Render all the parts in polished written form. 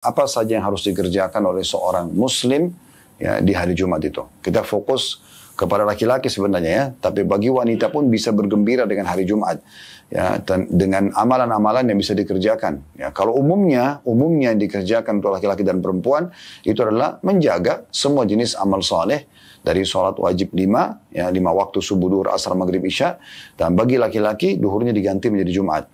apa saja yang harus dikerjakan oleh seorang muslim ya, di hari Jumat itu. Kita fokus kepada laki-laki sebenarnya ya, tapi bagi wanita pun bisa bergembira dengan hari Jumat ya, dengan amalan-amalan yang bisa dikerjakan. Ya, kalau umumnya yang dikerjakan untuk laki-laki dan perempuan itu adalah menjaga semua jenis amal soleh dari sholat wajib 5 waktu subuh, duhur, asar, maghrib, isya, dan bagi laki-laki duhurnya diganti menjadi Jumat.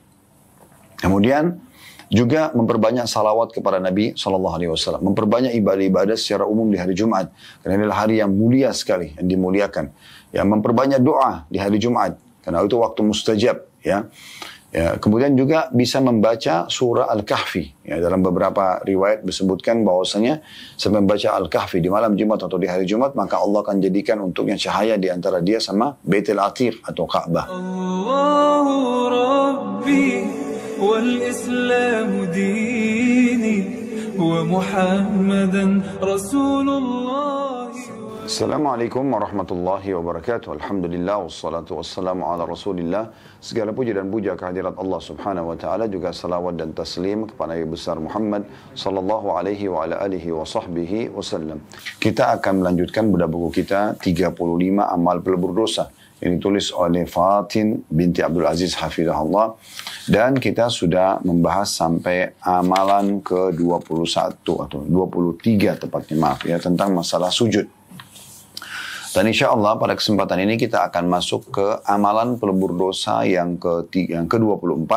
Kemudian juga memperbanyak salawat kepada Nabi SAW. Memperbanyak ibadah-ibadah secara umum di hari Jumat. Karena inilah hari yang mulia sekali, yang dimuliakan. Ya, memperbanyak doa di hari Jumat. Karena itu waktu mustajab. Ya. Ya, kemudian juga bisa membaca surah Al-Kahfi. Ya, dalam beberapa riwayat disebutkan bahwasanya sampai membaca Al-Kahfi di malam Jumat atau di hari Jumat, maka Allah akan jadikan untuknya cahaya di antara dia sama Baitul Atiq atau Ka'bah. Allahu Rabbi والإسلام ديني ومحمدا رسول الله. Assalamualaikum warahmatullahi wabarakatuh. Alhamdulillah wassalatu wassalamu ala Rasulillah. Segala puji dan puja kehadirat Allah Subhanahu wa taala, juga salawat dan taslim kepada Nabi besar Muhammad sallallahu alaihi wa ala alihi wa sahbihi wasallam. Kita akan melanjutkan buku kita 35 amal pelebur dosa. Ini ditulis oleh Fatin binti Abdul Aziz hafizahullah, dan kita sudah membahas sampai amalan ke-21 atau 23 tepatnya, maaf ya, tentang masalah sujud. Dan insya Allah pada kesempatan ini kita akan masuk ke amalan pelebur dosa yang ke-24,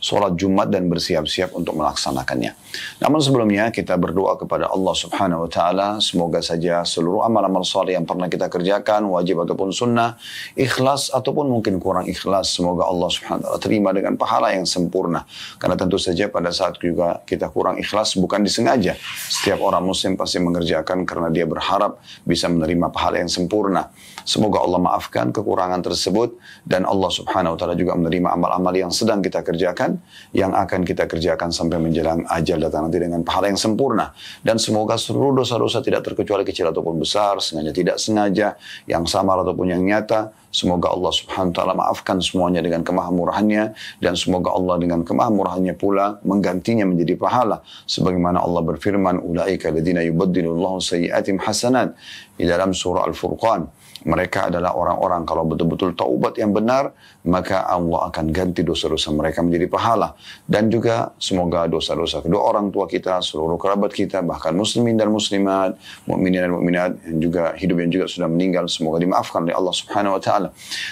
sholat Jumat dan bersiap-siap untuk melaksanakannya. Namun sebelumnya kita berdoa kepada Allah Subhanahu wa taala, semoga saja seluruh amal-amal saleh yang pernah kita kerjakan, wajib ataupun sunnah, ikhlas ataupun mungkin kurang ikhlas, semoga Allah Subhanahu wa taala terima dengan pahala yang sempurna. Karena tentu saja pada saat juga kita kurang ikhlas bukan disengaja. Setiap orang muslim pasti mengerjakan karena dia berharap bisa menerima pahala yang sempurna. Semoga Allah maafkan kekurangan tersebut, dan Allah Subhanahu wa taala juga menerima amal-amal yang sedang kita kerjakan, yang akan kita kerjakan sampai menjelang ajal datang nanti dengan pahala yang sempurna. Dan semoga seluruh dosa-dosa tidak terkecuali kecil ataupun besar, sengaja tidak sengaja, yang samar ataupun yang nyata, semoga Allah Subhanahu wa taala maafkan semuanya dengan kemahamurahannya, dan semoga Allah dengan kemahamurahannya pula menggantinya menjadi pahala, sebagaimana Allah berfirman, ulaika alladziina yubaddilullahu sayyi'atihim hasanat, di dalam surah Al-Furqan. Mereka adalah orang-orang kalau betul-betul taubat yang benar, maka Allah akan ganti dosa-dosa mereka menjadi pahala. Dan juga semoga dosa-dosa kedua orang tua kita, seluruh kerabat kita, bahkan muslimin dan muslimat, mukminin dan mukminat yang juga hidup yang juga sudah meninggal, semoga dimaafkan oleh Allah Subhanahu wa taala.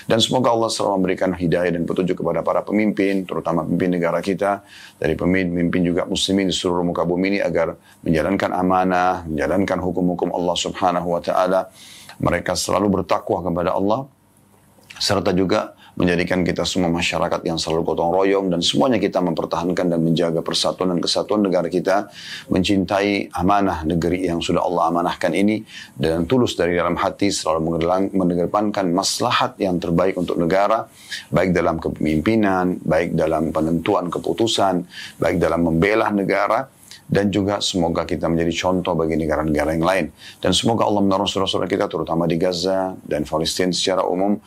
Dan semoga Allah selalu memberikan hidayah dan petunjuk kepada para pemimpin, terutama pemimpin negara kita, dari pemimpin juga muslimin di seluruh muka bumi ini, agar menjalankan amanah, menjalankan hukum-hukum Allah Subhanahu wa taala. Mereka selalu bertakwa kepada Allah, serta juga menjadikan kita semua masyarakat yang selalu gotong royong, dan semuanya kita mempertahankan dan menjaga persatuan dan kesatuan negara kita, mencintai amanah negeri yang sudah Allah amanahkan ini, dan tulus dari dalam hati selalu mengedepankan maslahat yang terbaik untuk negara, baik dalam kepemimpinan, baik dalam penentuan keputusan, baik dalam membela negara. Dan juga semoga kita menjadi contoh bagi negara-negara yang lain. Dan semoga Allah menolong saudara-saudara kita, terutama di Gaza dan Palestina secara umum,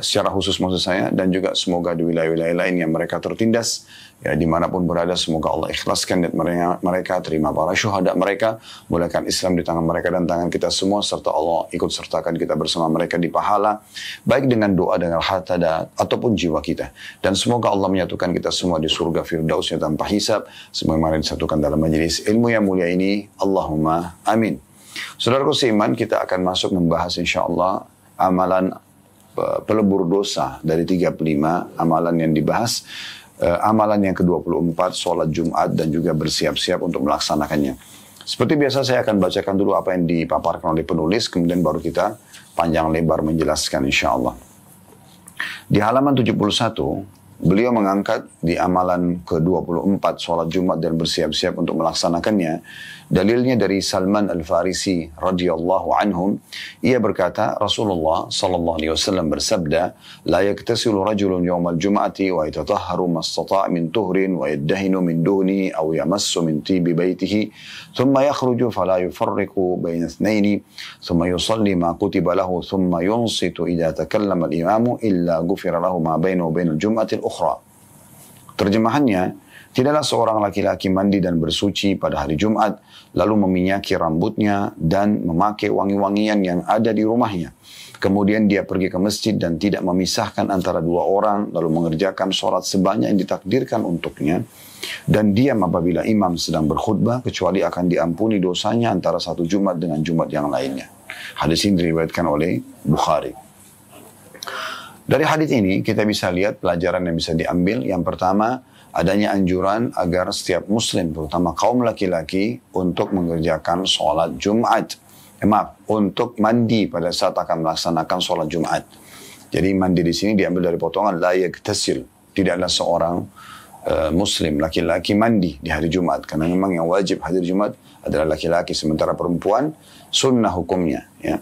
secara khusus maksud saya, dan juga semoga di wilayah-wilayah lain yang mereka tertindas, ya dimanapun berada, semoga Allah ikhlaskan niat mereka, terima para syuhada mereka, mulakan Islam di tangan mereka dan tangan kita semua, serta Allah ikut sertakan kita bersama mereka di pahala, baik dengan doa, dengan harta, ataupun jiwa kita. Dan semoga Allah menyatukan kita semua di surga Firdausnya tanpa hisab, sebagaimana disatukan dalam majelis ilmu yang mulia ini. Allahumma amin. Saudaraku seiman, kita akan masuk membahas insyaAllah amalan pelebur dosa dari 35 amalan yang dibahas. Amalan yang ke-24, sholat Jumat dan juga bersiap-siap untuk melaksanakannya. Seperti biasa saya akan bacakan dulu apa yang dipaparkan oleh penulis, kemudian baru kita panjang lebar menjelaskan insyaAllah. Di halaman 71, beliau mengangkat di amalan ke-24, sholat Jumat dan bersiap-siap untuk melaksanakannya. Dalilnya dari Salman Al-Farisi radhiyallahu anhum. Ia berkata, Rasulullah sallallahu alaihi wasallam bersabda, la yaktasilu rajulun yawmal jum'ati wa yatatahharu mastata' min tuhrin wa yaddahinu min duhni aw yamassu min tibi baitihi thumma yakhruju fala yufarriqu bayna ithnaini thumma yusalli ma kutiba lahu thumma yunsitu idza takallama al-imamu illa ghufira lahu ma bainahu wa bainal jum'ati al-ukhra. Terjemahannya, Tidaklah seorang laki-laki mandi dan bersuci pada hari Jumat, lalu meminyaki rambutnya dan memakai wangi-wangian yang ada di rumahnya. Kemudian dia pergi ke masjid dan tidak memisahkan antara dua orang, lalu mengerjakan sholat sebanyak yang ditakdirkan untuknya. Dan diam apabila imam sedang berkhutbah, kecuali akan diampuni dosanya antara satu Jumat dengan Jumat yang lainnya. Hadis ini diriwayatkan oleh Bukhari. Dari hadis ini kita bisa lihat pelajaran yang bisa diambil. Yang pertama, adanya anjuran agar setiap muslim, terutama kaum laki-laki, untuk mengerjakan sholat Jumat. Untuk mandi pada saat akan melaksanakan sholat Jumat. Jadi mandi di sini diambil dari potongan la yaktasil. Tidaklah seorang muslim laki-laki mandi di hari Jumat, karena memang yang wajib hadir Jumat adalah laki-laki, sementara perempuan sunnah hukumnya. Ya.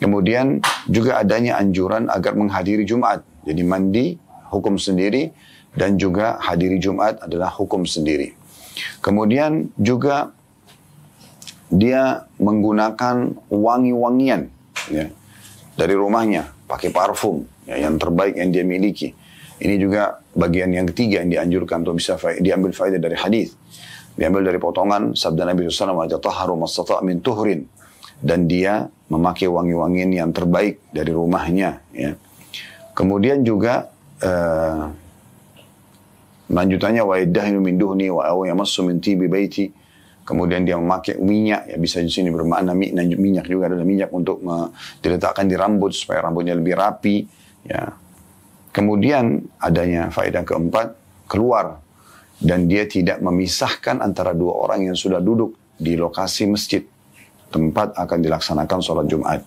Kemudian juga adanya anjuran agar menghadiri Jumat. Jadi mandi hukum sendiri, dan juga hadiri Jumat adalah hukum sendiri. Kemudian juga dia menggunakan wangi-wangian ya, dari rumahnya, pakai parfum ya, yang terbaik yang dia miliki. Ini juga bagian yang ketiga yang dianjurkan untuk bisa diambil faedah dari hadis. Diambil dari potongan sabda Nabi SAW, "Tatahharu mastata' min tuhrin." Dan dia memakai wangi-wangian yang terbaik dari rumahnya. Ya. Kemudian juga lanjutannya wa yaddahinu min duhni wa aw yamassu min tibi baiti. Kemudian dia memakai minyak, ya bisa di sini bermakna minyak juga adalah minyak untuk diletakkan di rambut supaya rambutnya lebih rapi. Ya. Kemudian adanya faedah keempat, keluar dan dia tidak memisahkan antara dua orang yang sudah duduk di lokasi masjid tempat akan dilaksanakan sholat Jumat.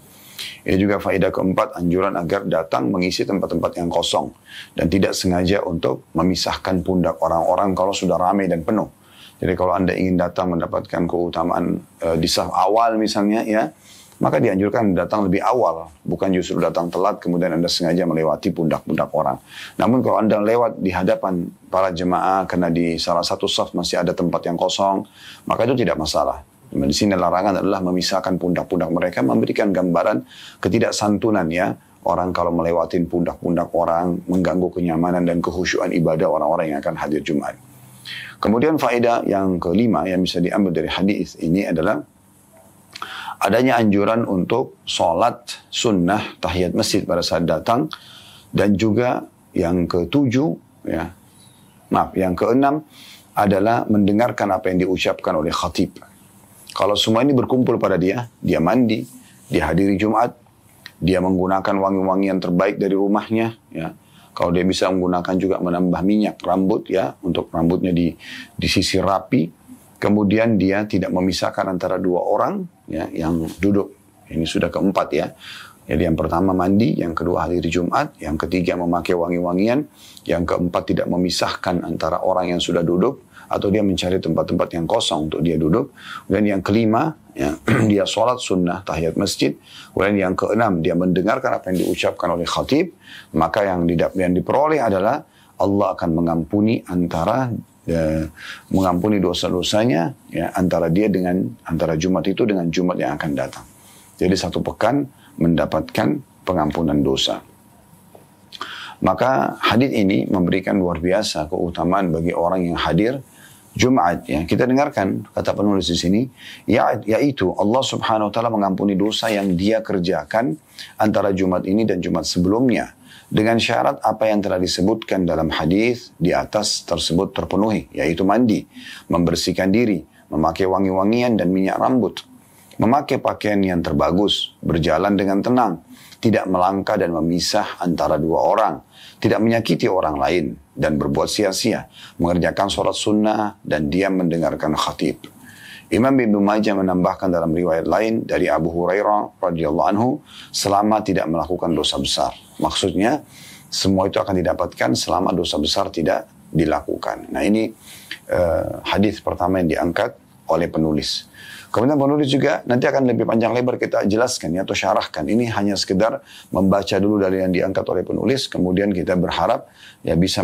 Ini juga faedah keempat, anjuran agar datang mengisi tempat-tempat yang kosong dan tidak sengaja untuk memisahkan pundak orang-orang kalau sudah ramai dan penuh. Jadi kalau Anda ingin datang mendapatkan keutamaan di saf awal misalnya ya, maka dianjurkan datang lebih awal, bukan justru datang telat kemudian Anda sengaja melewati pundak-pundak orang. Namun kalau Anda lewat di hadapan para jemaah karena di salah satu saf masih ada tempat yang kosong, maka itu tidak masalah. Di sini larangan adalah memisahkan pundak-pundak mereka, memberikan gambaran ketidaksantunan ya. Orang kalau melewatin pundak-pundak orang, mengganggu kenyamanan dan kehusyuan ibadah orang-orang yang akan hadir Jumat. Kemudian faedah yang kelima yang bisa diambil dari hadis ini adalah adanya anjuran untuk sholat sunnah tahiyat masjid pada saat datang. Dan juga yang ketujuh, yang keenam adalah mendengarkan apa yang diucapkan oleh khatib. Kalau semua ini berkumpul pada dia mandi, dia hadiri Jumat, dia menggunakan wangi-wangian terbaik dari rumahnya, ya. Kalau dia bisa menggunakan juga menambah minyak rambut ya, untuk rambutnya disisir rapi. Kemudian dia tidak memisahkan antara dua orang ya, yang duduk. Ini sudah keempat ya. Jadi yang pertama mandi, yang kedua hadiri Jumat, yang ketiga memakai wangi-wangian, yang keempat tidak memisahkan antara orang yang sudah duduk, atau dia mencari tempat-tempat yang kosong untuk dia duduk. Dan yang kelima, ya, dia sholat sunnah tahiyat masjid. Kemudian yang keenam, dia mendengarkan apa yang diucapkan oleh khatib. Maka yang diperoleh adalah Allah akan mengampuni mengampuni dosa-dosanya ya, antara Jumat itu dengan Jumat yang akan datang. Jadi satu pekan mendapatkan pengampunan dosa. Maka hadis ini memberikan luar biasa keutamaan bagi orang yang hadir Jumat. Ya. Kita dengarkan kata penulis di sini, yaitu Allah Subhanahu wa taala mengampuni dosa yang dia kerjakan antara Jumat ini dan Jumat sebelumnya, dengan syarat apa yang telah disebutkan dalam hadis di atas tersebut terpenuhi, yaitu mandi, membersihkan diri, memakai wangi-wangian dan minyak rambut, memakai pakaian yang terbagus, berjalan dengan tenang, tidak melangkah dan memisah antara dua orang, tidak menyakiti orang lain dan berbuat sia-sia, mengerjakan sholat sunnah dan diam mendengarkan khatib. Imam Ibnu Majah menambahkan dalam riwayat lain dari Abu Hurairah radhiyallahu anhu, selama tidak melakukan dosa besar. Maksudnya semua itu akan didapatkan selama dosa besar tidak dilakukan. Nah ini hadis pertama yang diangkat oleh penulis. Kemudian penulis juga nanti akan lebih panjang lebar kita jelaskan ya, atau syarahkan. Ini hanya sekedar membaca dulu dari yang diangkat oleh penulis, kemudian kita berharap ya bisa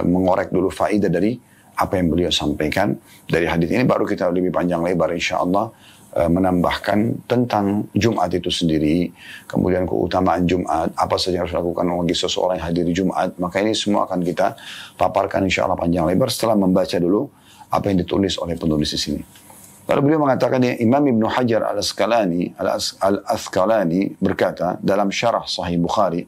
mengorek dulu faedah dari apa yang beliau sampaikan dari hadis ini, baru kita lebih panjang lebar insya Allah menambahkan tentang Jumat itu sendiri, kemudian keutamaan Jumat, apa saja yang harus dilakukan bagi seseorang yang hadiri Jumat. Maka ini semua akan kita paparkan insya Allah panjang lebar setelah membaca dulu apa yang ditulis oleh penulis di sini. Lalu beliau mengatakan, Imam Ibnu Hajar Al-Asqalani berkata dalam syarah Sahih Bukhari,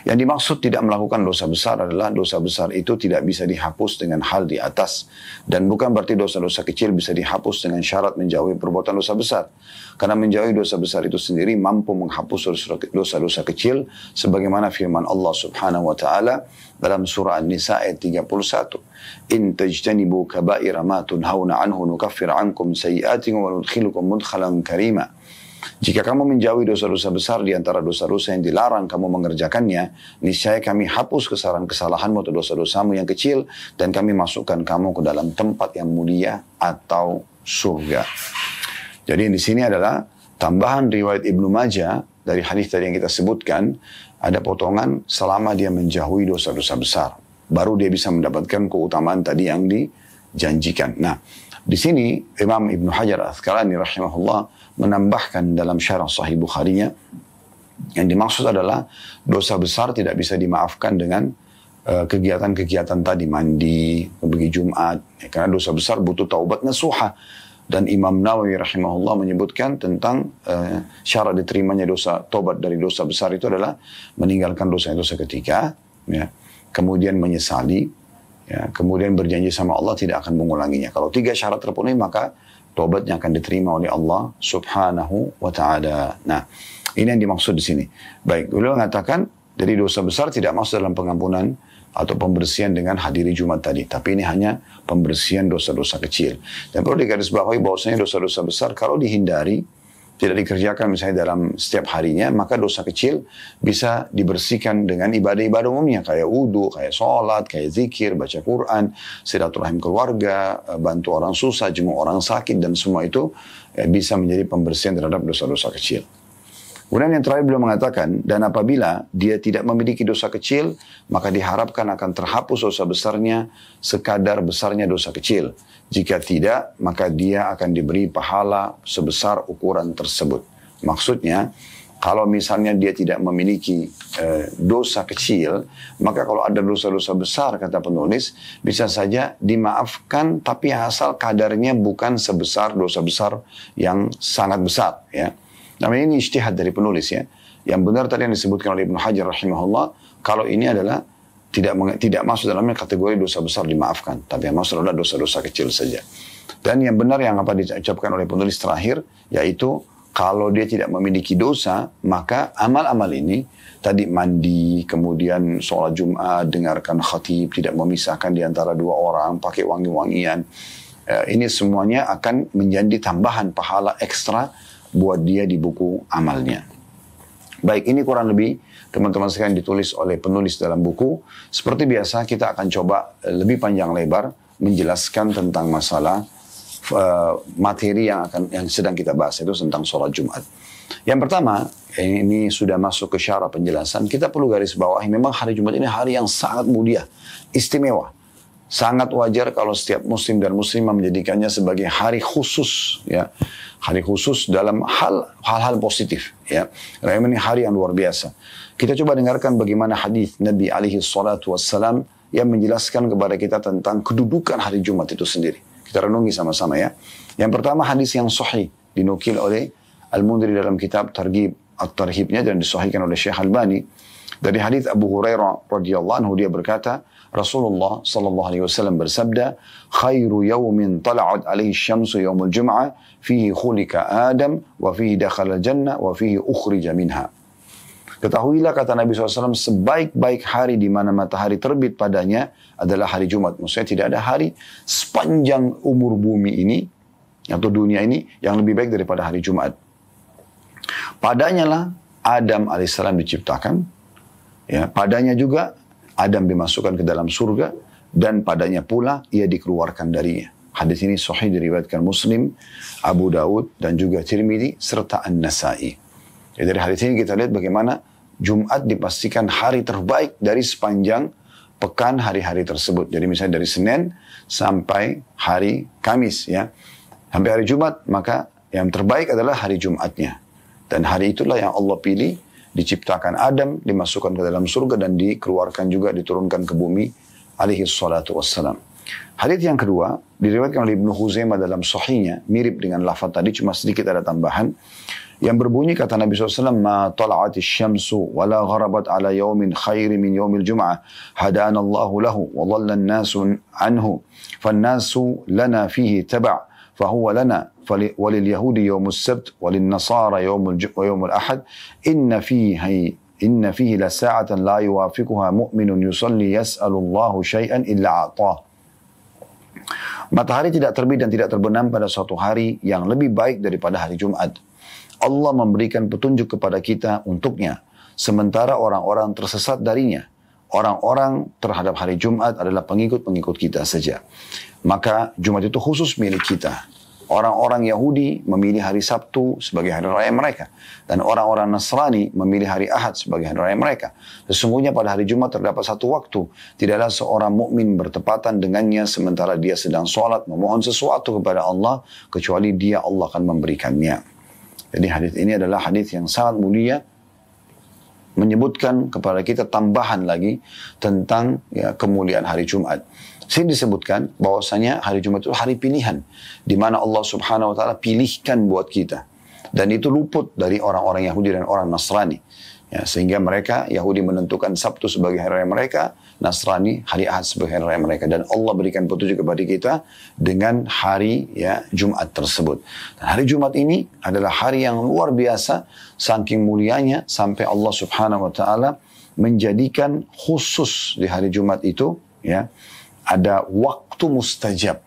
yang dimaksud tidak melakukan dosa besar adalah dosa besar itu tidak bisa dihapus dengan hal di atas. Dan bukan berarti dosa-dosa kecil bisa dihapus dengan syarat menjauhi perbuatan dosa besar. Karena menjauhi dosa besar itu sendiri mampu menghapus dosa-dosa kecil. Sebagaimana firman Allah subhanahu wa ta'ala dalam surah An-Nisa ayat 31. In tajtanibu kabaira ma tunhauna anhu nukaffir ankum sayi'atin wa nudkhilukum mudkhalan karima. Jika kamu menjauhi dosa-dosa besar di antara dosa-dosa yang dilarang kamu mengerjakannya, niscaya kami hapus kesalahan-kesalahanmu atau dosa-dosamu yang kecil, dan kami masukkan kamu ke dalam tempat yang mulia atau surga. Jadi di sini adalah tambahan riwayat Ibnu Majah dari hadis tadi yang kita sebutkan, ada potongan selama dia menjauhi dosa-dosa besar, baru dia bisa mendapatkan keutamaan tadi yang dijanjikan. Nah, di sini Imam Ibnu Hajar Al-Asqalani rahimahullah menambahkan dalam syarah Sahih Bukharinya, yang dimaksud adalah dosa besar tidak bisa dimaafkan dengan kegiatan-kegiatan tadi, mandi, pergi Jumat, ya, karena dosa besar butuh taubat nasuha. Dan Imam Nawawi rahimahullah menyebutkan tentang syarat diterimanya dosa taubat dari dosa besar itu adalah meninggalkan dosa-dosa ketika, ya, kemudian menyesali, ya, kemudian berjanji sama Allah tidak akan mengulanginya. Kalau 3 syarat terpenuhi, maka taubatnya akan diterima oleh Allah subhanahu wa ta'ala. Nah, ini yang dimaksud di sini. Baik, beliau mengatakan, jadi dosa besar tidak masuk dalam pengampunan atau pembersihan dengan hadiri Jumat tadi. Tapi ini hanya pembersihan dosa-dosa kecil. Dan perlu digarisbawahi bahwasanya dosa-dosa besar kalau dihindari, tidak dikerjakan misalnya dalam setiap harinya, maka dosa kecil bisa dibersihkan dengan ibadah-ibadah umumnya, kayak wudu, kayak sholat, kayak zikir, baca Quran, silaturahim keluarga, bantu orang susah, jenguk orang sakit, dan semua itu bisa menjadi pembersihan terhadap dosa-dosa kecil. Kemudian yang terakhir beliau mengatakan, dan apabila dia tidak memiliki dosa kecil, maka diharapkan akan terhapus dosa besarnya sekadar besarnya dosa kecil. Jika tidak, maka dia akan diberi pahala sebesar ukuran tersebut. Maksudnya, kalau misalnya dia tidak memiliki dosa kecil, maka kalau ada dosa-dosa besar, kata penulis, bisa saja dimaafkan, tapi asal kadarnya bukan sebesar dosa besar yang sangat besar, ya. Namanya ini ijtihad dari penulis, ya. Yang benar tadi yang disebutkan oleh Ibnu Hajar rahimahullah, kalau ini adalah tidak masuk dalamnya kategori dosa besar dimaafkan, tapi yang masuk adalah dosa-dosa kecil saja. Dan yang benar yang apa diucapkan oleh penulis terakhir, yaitu kalau dia tidak memiliki dosa, maka amal-amal ini, tadi mandi, kemudian sholat Jumat, dengarkan khatib, tidak memisahkan di antara 2 orang, pakai wangi-wangian, ini semuanya akan menjadi tambahan pahala ekstra buat dia di buku amalnya. Baik, ini kurang lebih teman-teman sekalian ditulis oleh penulis dalam buku. Seperti biasa kita akan coba lebih panjang lebar menjelaskan tentang masalah materi yang sedang kita bahas, itu tentang sholat Jumat. Yang pertama, ini sudah masuk ke syarah penjelasan, kita perlu garis bawahi memang hari Jumat ini hari yang sangat mulia, istimewa. Sangat wajar kalau setiap muslim dan muslimah menjadikannya sebagai hari khusus, ya. Hari khusus dalam hal-hal positif, ya. Karena ini hari yang luar biasa. Kita coba dengarkan bagaimana hadis Nabi alaihi salatu wassalam yang menjelaskan kepada kita tentang kedudukan hari Jumat itu sendiri. Kita renungi sama-sama, ya. Yang pertama hadis yang sahih dinukil oleh Al-Mundhiri dalam kitab Targhib At-Tarhibnya dan disahihkan oleh Syekh Albani. Dari hadis Abu Hurairah radhiyallahu anhu, dia berkata, Rasulullah sallallahu alaihi wasallam bersabda, "Khairu yawmin tala'at alaihi syamsu yaumul jum'ah, fihi khulika Adam, wa fihi dakhala jannah, wa fihi ukhrija minha." Ketahuilah, kata Nabi SAW, sebaik-baik hari di mana matahari terbit padanya adalah hari Jumat. Maksudnya tidak ada hari sepanjang umur bumi ini, atau dunia ini, yang lebih baik daripada hari Jumat. Padanya lah Adam alaihissalam diciptakan, ya, padanya juga Adam dimasukkan ke dalam surga, dan padanya pula ia dikeluarkan darinya. Hadis ini sahih diriwayatkan Muslim, Abu Daud, dan juga Tirmidzi serta An-Nasai. Jadi dari hadis ini kita lihat bagaimana Jumat dipastikan hari terbaik dari sepanjang pekan hari-hari tersebut. Jadi misalnya dari Senin sampai hari Kamis, ya. Sampai hari Jumat, maka yang terbaik adalah hari Jumatnya. Dan hari itulah yang Allah pilih, diciptakan Adam, dimasukkan ke dalam surga dan dikeluarkan juga, diturunkan ke bumi alaihi salatu wassalam. Hadits yang kedua diriwayatkan oleh Ibnu Khuzaimah dalam Sahihnya, mirip dengan lafaz tadi, cuma sedikit ada tambahan, yang berbunyi kata Nabi SAW, ma tala'atis syamsu wa la gharabat ala yawmin khairi min yawmil jum'ah hadana Allahu lahu wa dhalla an-nasu anhu fan-nasu lana fihi taba' fahuwa lana walil yahudi yawmus sabt walil nasara yawmul ahad inna fihi la sa'atan la yuwafiquha mu'minun yusalli yas'alullahu syai'an illa a'tah. Matahari tidak terbit dan tidak terbenam pada suatu hari yang lebih baik daripada hari Jumat. Allah memberikan petunjuk kepada kita untuknya, sementara orang-orang tersesat darinya. Orang-orang terhadap hari Jumat adalah pengikut-pengikut kita saja. Maka Jumat itu khusus milik kita. Orang-orang Yahudi memilih hari Sabtu sebagai hari raya mereka. Dan orang-orang Nasrani memilih hari Ahad sebagai hari raya mereka. Sesungguhnya pada hari Jumat terdapat satu waktu. Tidaklah seorang mukmin bertepatan dengannya sementara dia sedang sholat memohon sesuatu kepada Allah, kecuali dia Allah akan memberikannya. Jadi hadis ini adalah hadis yang sangat mulia, menyebutkan kepada kita tambahan lagi tentang kemuliaan hari Jumat. Sini disebutkan bahwasanya hari Jumat itu hari pilihan, di mana Allah Subhanahu wa taala pilihkan buat kita. Dan itu luput dari orang-orang Yahudi dan orang Nasrani. Ya, sehingga mereka, Yahudi menentukan Sabtu sebagai hari raya mereka, Nasrani hari Ahad sebagai hari raya mereka. Dan Allah berikan petunjuk kepada kita dengan hari Jumat tersebut. Dan hari Jumat ini adalah hari yang luar biasa, saking mulianya, sampai Allah Subhanahu wa taala menjadikan khusus di hari Jumat itu, ada waktu mustajab,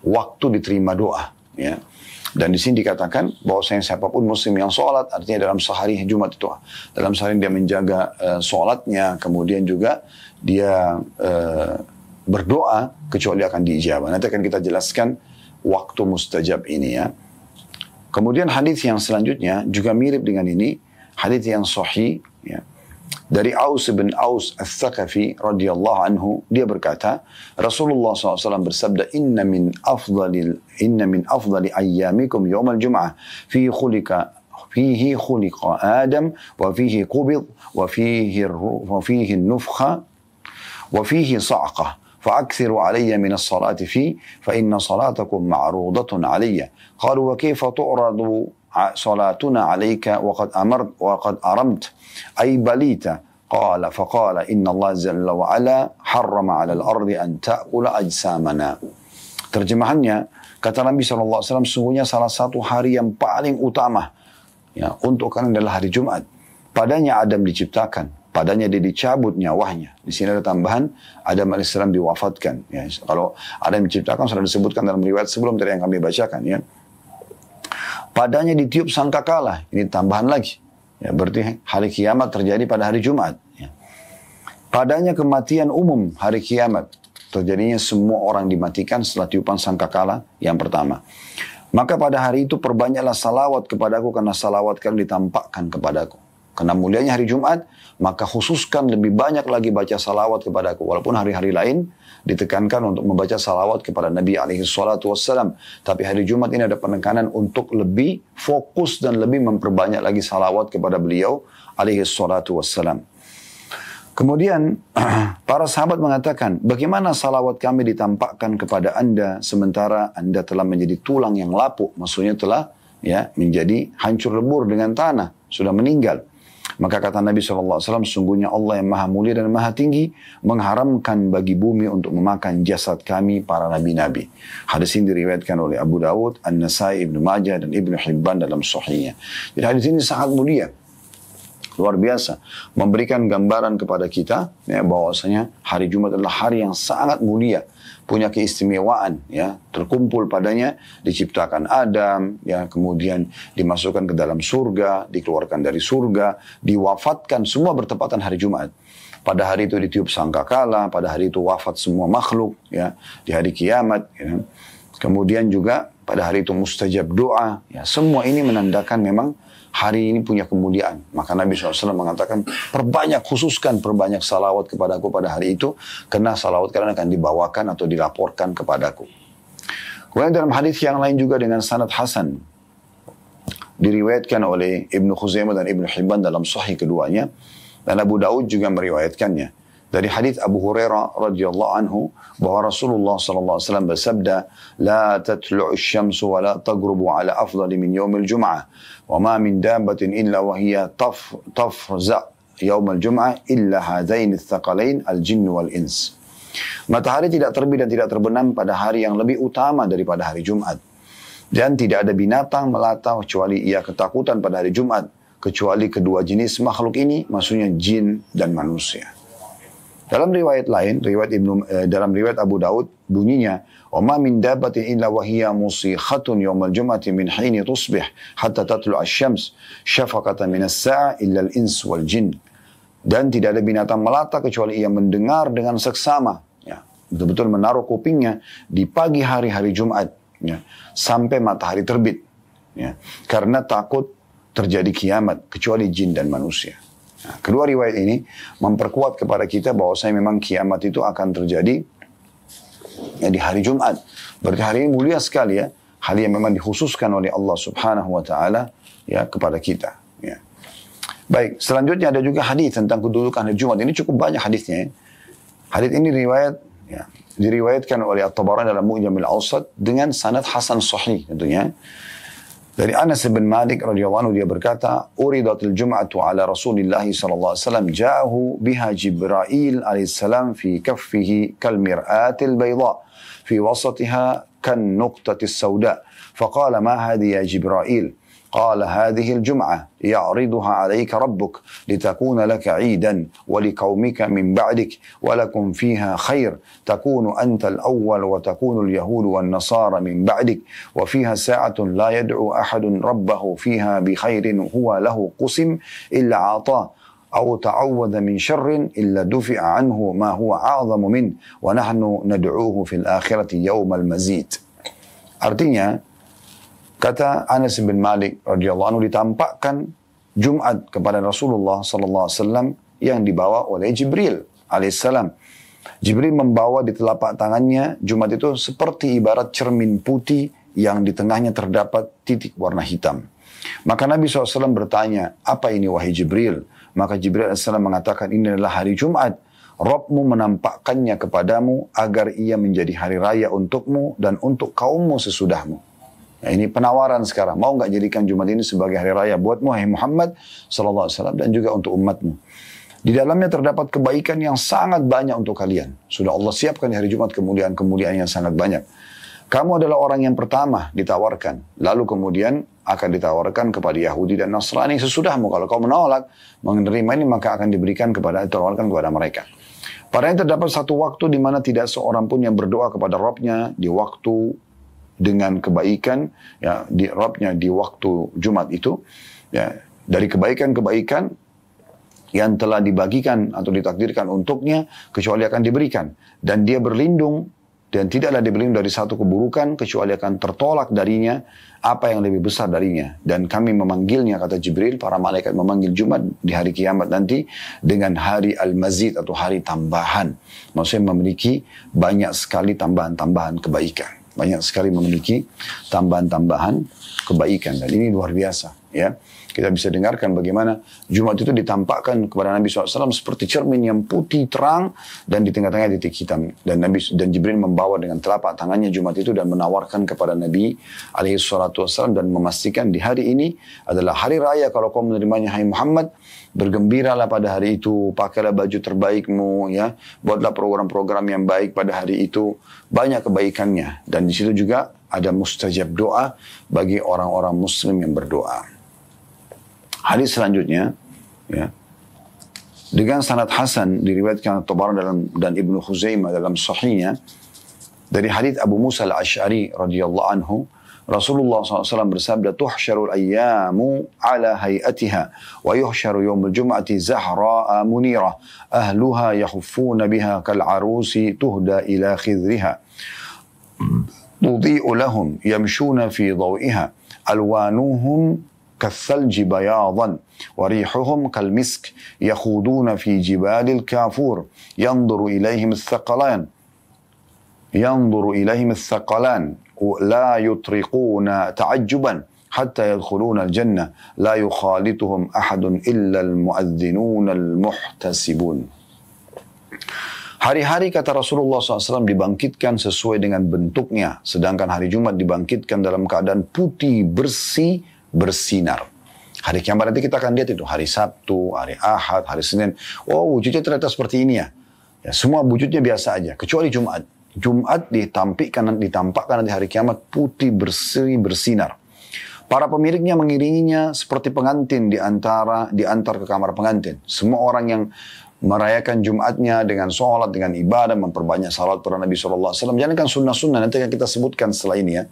waktu diterima doa. Dan di sini dikatakan bahwasanya siapapun muslim yang sholat, artinya dalam sehari Jumat itu, dalam sehari dia menjaga sholatnya, kemudian juga dia berdoa, kecuali akan diijabah. Nanti akan kita jelaskan waktu mustajab ini ya. Kemudian hadis yang selanjutnya juga mirip dengan ini, hadis yang sahih ya. Dari Aus bin Aus Al-Thaqafi radhiyallahu anhu, dia berkata, Rasulullah SAW bersabda, inna min afdali ayyamikum yawmal jum'ah fihi khuliqa Adam wa fihi qubid wa fihi nufkha wa fihi sa'qah فأكثروا علي من الصلاة فيه فإن صلاتكم معروضة علي قالوا وكيف تعرض صلاتنا عليك وقد أرمت أي بليت فقال إن الله جل وعلا حرم على الأرض أن تأكل أجسامنا. Terjemahannya, kata Nabi SAW, sungguhnya salah satu hari yang paling utama untuk kalian adalah hari Jumat. Padanya Adam diciptakan, padanya dia dicabut nyawanya. Di sini ada tambahan, Adam AS diwafatkan. Kalau Adam diciptakan sudah disebutkan dalam riwayat sebelum tadi yang kami bacakan. Padanya ditiup sangkakala, ini tambahan lagi. Berarti hari kiamat terjadi pada hari Jumat. Padanya kematian umum, hari kiamat. Terjadinya semua orang dimatikan setelah tiupan sangkakala yang pertama. Maka pada hari itu perbanyaklah salawat kepadaku, karena salawat kalian ditampakkan kepadaku. Karena mulianya hari Jumat, maka khususkan lebih banyak lagi baca salawat kepadaku. Walaupun hari-hari lain ditekankan untuk membaca salawat kepada Nabi SAW. Tapi hari Jumat ini ada penekanan untuk lebih fokus dan lebih memperbanyak lagi salawat kepada beliau SAW. Kemudian para sahabat mengatakan, bagaimana salawat kami ditampakkan kepada anda sementara anda telah menjadi tulang yang lapuk. Maksudnya telah menjadi hancur lebur dengan tanah, sudah meninggal. Maka kata Nabi SAW, sungguhnya Allah yang maha mulia dan maha tinggi mengharamkan bagi bumi untuk memakan jasad kami para nabi-nabi. Hadis ini diriwayatkan oleh Abu Dawud, An-Nasai, Ibnu Majah dan Ibnu Hibban dalam Sahihnya. Jadi hadis ini sangat mulia, luar biasa, memberikan gambaran kepada kita bahwasanya hari Jumat adalah hari yang sangat mulia, punya keistimewaan, terkumpul padanya, diciptakan Adam, kemudian dimasukkan ke dalam surga, dikeluarkan dari surga, diwafatkan, semua bertepatan hari Jumat. Pada hari itu ditiup sangkakala, pada hari itu wafat semua makhluk, di hari kiamat. Kemudian juga pada hari itu mustajab doa. Semua ini menandakan memang hari ini punya kemuliaan. Maka Nabi SAW mengatakan, khususkan perbanyak salawat kepadaku pada hari itu, karena salawat kalian akan dibawakan atau dilaporkan kepadaku. Kemudian dalam hadis yang lain juga dengan sanad hasan, diriwayatkan oleh Ibnu Khuzaimah dan Ibnu Hibban dalam sahih keduanya, dan Abu Daud juga meriwayatkannya dari hadis Abu Hurairah radhiyallahu anhu bahwa Rasulullah sallallahu alaihi wasallam bersabda, "La tatlu'u asy-syamsu wa la taghrubu 'ala afdali min yaumil jum'ah, wa ma min dabbatin illa wa hiya tafza yaumil jum'ah illa hadaini ats-tsaqalain al-jinn wal ins." Matahari tidak terbit dan tidak terbenam pada hari yang lebih utama daripada hari Jumat. Dan tidak ada binatang melata kecuali ia ketakutan pada hari Jumat, kecuali kedua jenis makhluk ini, maksudnya jin dan manusia. Dalam riwayat lain, dalam riwayat Abu Daud bunyinya, "Wa ma min dabbatin illa wa hiya musikhatun yawmal jum'ati min hini tusbih hatta tatlu' asy-syams syafaqatan min as-sa'a illa al-ins wal jin." Dan tidak ada binatang melata kecuali ia mendengar dengan seksama, ya, betul-betul menaruh kupingnya di pagi hari Jumat, ya, sampai matahari terbit, ya, karena takut terjadi kiamat kecuali jin dan manusia. Nah, kedua riwayat ini memperkuat kepada kita bahwasanya memang kiamat itu akan terjadi, ya, di hari Jumat. Berarti hari ini mulia sekali, ya, hari yang memang dikhususkan oleh Allah Subhanahu wa taala, ya, kepada kita, ya. Baik, selanjutnya ada juga hadis tentang kedudukan hari Jumat. Ini cukup banyak hadisnya, ya. Hadis ini diriwayatkan oleh At-Tabarani dalam Mu'jamil Awsat dengan sanad hasan sahih tentunya. Dari Anas bin Malik radhiyallahu anhu dia berkata, "Uridatil jum'atu ala Rasulillah sallallahu alaihi wasallam, ja'ahu biha Jibril alaihi salam fi kaffihi kal mir'atil bayda fi wasatiha kan nuqtatis sauda. Faqala ma hadhi ya Jibril?" قال هذه الجمعة يعرضها عليك ربك لتكون لك عيدا ولقومك من بعدك ولكم فيها خير تكون أنت الأول وتكون اليهود والنصارى من بعدك وفيها ساعة لا يدعو أحد ربه فيها بخير هو له قسم إلا عطاه أو تعوذ من شر إلا دفع عنه ما هو أعظم منه ونحن ندعوه في الآخرة يوم المزيد. Artinya, kata Anas bin Malik radhiyallahu anhu, ditampakkan Jumat kepada Rasulullah sallallahu alaihi wasallam yang dibawa oleh Jibril alaihissalam. Jibril membawa di telapak tangannya Jumat itu seperti ibarat cermin putih yang di tengahnya terdapat titik warna hitam. Maka Nabi SAW bertanya, "Apa ini wahai Jibril?" Maka Jibril alaihissalam mengatakan, "Ini adalah hari Jumat. Rabbmu menampakkannya kepadamu agar ia menjadi hari raya untukmu dan untuk kaummu sesudahmu." Nah, ini penawaran sekarang. Mau nggak jadikan Jumat ini sebagai hari raya buatmu, hai Muhammad sallallahu alaihi wasallam, dan juga untuk umatmu. Di dalamnya terdapat kebaikan yang sangat banyak untuk kalian. Sudah Allah siapkan di hari Jumat kemuliaan-kemuliaan yang sangat banyak. Kamu adalah orang yang pertama ditawarkan. Lalu kemudian akan ditawarkan kepada Yahudi dan Nasrani sesudahmu. Kalau kau menolak menerima ini, maka akan ditawarkan kepada mereka. Padahal terdapat satu waktu di mana tidak seorang pun yang berdoa kepada Rabbnya di waktu dengan kebaikan, ya, di Rabbnya di waktu Jumat itu, ya, dari kebaikan-kebaikan yang telah dibagikan atau ditakdirkan untuknya, kecuali akan diberikan. Dan dia berlindung, dan tidaklah dia berlindung dari satu keburukan, kecuali akan tertolak darinya apa yang lebih besar darinya. Dan kami memanggilnya, kata Jibril, para malaikat memanggil Jumat di hari kiamat nanti dengan hari Al-Mazid atau hari tambahan. Maksudnya memiliki banyak sekali tambahan-tambahan kebaikan. Banyak sekali memiliki tambahan-tambahan kebaikan. Dan ini luar biasa, ya. Kita bisa dengarkan bagaimana Jumat itu ditampakkan kepada Nabi SAW seperti cermin yang putih terang dan di tengah-tengah titik hitam. Dan Jibril membawa dengan telapak tangannya Jumat itu dan menawarkan kepada Nabi SAW dan memastikan di hari ini adalah hari raya kalau kau menerimanya, hai Muhammad. Bergembiralah pada hari itu, pakailah baju terbaikmu, ya, buatlah program-program yang baik pada hari itu, banyak kebaikannya. Dan di situ juga ada mustajab doa bagi orang-orang Muslim yang berdoa. Hadis selanjutnya, ya, dengan sanad hasan diriwayatkan At-Tabarani dan Ibnu Khuzaimah dalam sahihnya dari hadis Abu Musa al-Asy'ari radhiyallahu anhu, Rasulullah SAW bersabda, "Tuhsyarul ayyamu ala hayatiha wa yuhsyaru yawmul jum'ati zahra'a munirah ahluha yahuffuna biha kal arusi tuhda ila khidriha tudhi'u lahum yamshuna fi dhaw'iha alwanuhum كالثلج بياضا وريحهم كالمسك يخوضون في جبال الكافور ينظر إليهم الثقلان la yutriquna ta'ajjuban hatta yadkhuluna al-jannah la yukhalituhum ahadun illa al-muadzdinun al-muhtasibun. Hari-hari kata Rasulullah SAW dibangkitkan sesuai dengan bentuknya, sedangkan hari Jumat dibangkitkan dalam keadaan putih, bersih, bersinar. Hari kiamat nanti kita akan lihat itu, hari Sabtu, hari Ahad, hari Senin. Oh, wujudnya ternyata seperti ini ya. Ya, semua wujudnya biasa aja, kecuali Jumat. Jumat ditampakkan nanti hari kiamat putih, bersih, bersinar. Para pemiliknya mengiringinya seperti pengantin diantar ke kamar pengantin. Semua orang yang merayakan Jumatnya dengan sholat, dengan ibadah, memperbanyak salat pada Nabi SAW. Jangankan sunnah-sunnah, nanti akan kita sebutkan setelah ini ya.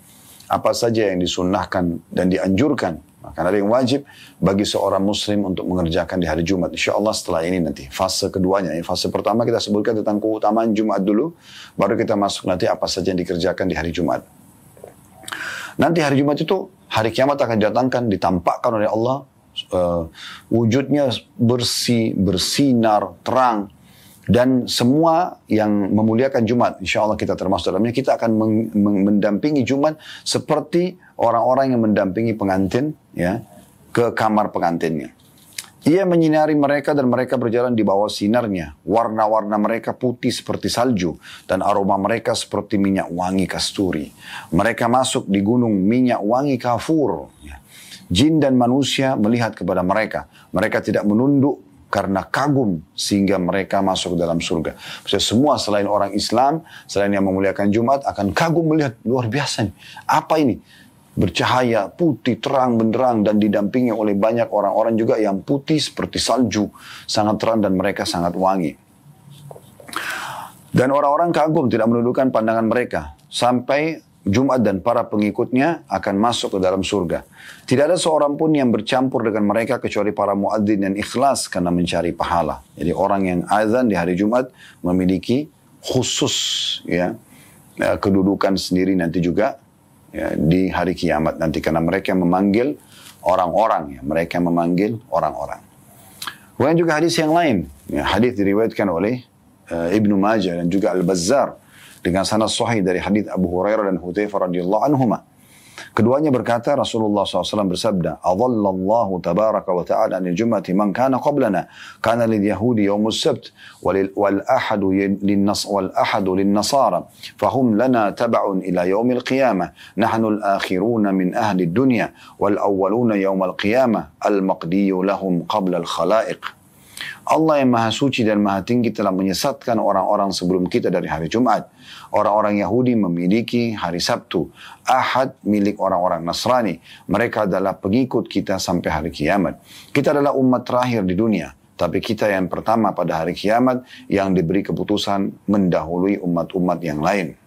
Apa saja yang disunnahkan dan dianjurkan. Maka ada yang wajib bagi seorang muslim untuk mengerjakan di hari Jumat. Insya Allah setelah ini nanti, fase keduanya. Fase pertama kita sebutkan tentang keutamaan Jumat dulu. Baru kita masuk nanti apa saja yang dikerjakan di hari Jumat. Nanti hari Jumat itu, hari kiamat akan didatangkan, ditampakkan oleh Allah. Wujudnya bersih, bersinar, terang. Dan semua yang memuliakan Jumat, insya Allah kita termasuk dalamnya, kita akan mendampingi Jumat seperti orang-orang yang mendampingi pengantin ya ke kamar pengantinnya. Ia menyinari mereka dan mereka berjalan di bawah sinarnya. Warna-warna mereka putih seperti salju dan aroma mereka seperti minyak wangi kasturi. Mereka masuk di gunung minyak wangi kafur. Jin dan manusia melihat kepada mereka. Mereka tidak menunduk karena kagum sehingga mereka masuk ke dalam surga. Maksudnya semua selain orang Islam, selain yang memuliakan Jumat akan kagum melihat luar biasa nih. Apa ini? Bercahaya, putih, terang, benderang dan didampingi oleh banyak orang-orang juga yang putih seperti salju, sangat terang dan mereka sangat wangi. Dan orang-orang kagum tidak menundukkan pandangan mereka sampai Jumat dan para pengikutnya akan masuk ke dalam surga. Tidak ada seorang pun yang bercampur dengan mereka kecuali para muadzin yang ikhlas karena mencari pahala. Jadi orang yang azan di hari Jumat memiliki khusus ya kedudukan sendiri nanti juga ya, di hari kiamat nanti karena mereka memanggil orang-orang ya, mereka memanggil orang-orang. Kemudian juga hadis yang lain, ya, hadis diriwayatkan oleh Ibnu Majah dan juga Al-Bazzar dengan sanad sahih dari hadis Abu Hurairah dan Hudzaifah radhiyallahu anhuma. Keduanya berkata, Rasulullah SAW bersabda, "Adhallallahu tabaraka wa ta'ala anil jum'ati man kana qablana, kana lil yahudi yawmus sabt, wal ahadu lin nasara, fahum lana tab'un ila yawmil qiyamah, nahnu al akhiruna min ahli dunya, wal awwaluna yawmal qiyamah, al maqdiyu lahum qabla al khalaiq." Allah yang maha suci dan maha tinggi telah menyesatkan orang-orang sebelum kita dari hari Jumat. Orang-orang Yahudi memiliki hari Sabtu. Ahad milik orang-orang Nasrani. Mereka adalah pengikut kita sampai hari kiamat. Kita adalah umat terakhir di dunia. Tapi kita yang pertama pada hari kiamat yang diberi keputusan mendahului umat-umat yang lain.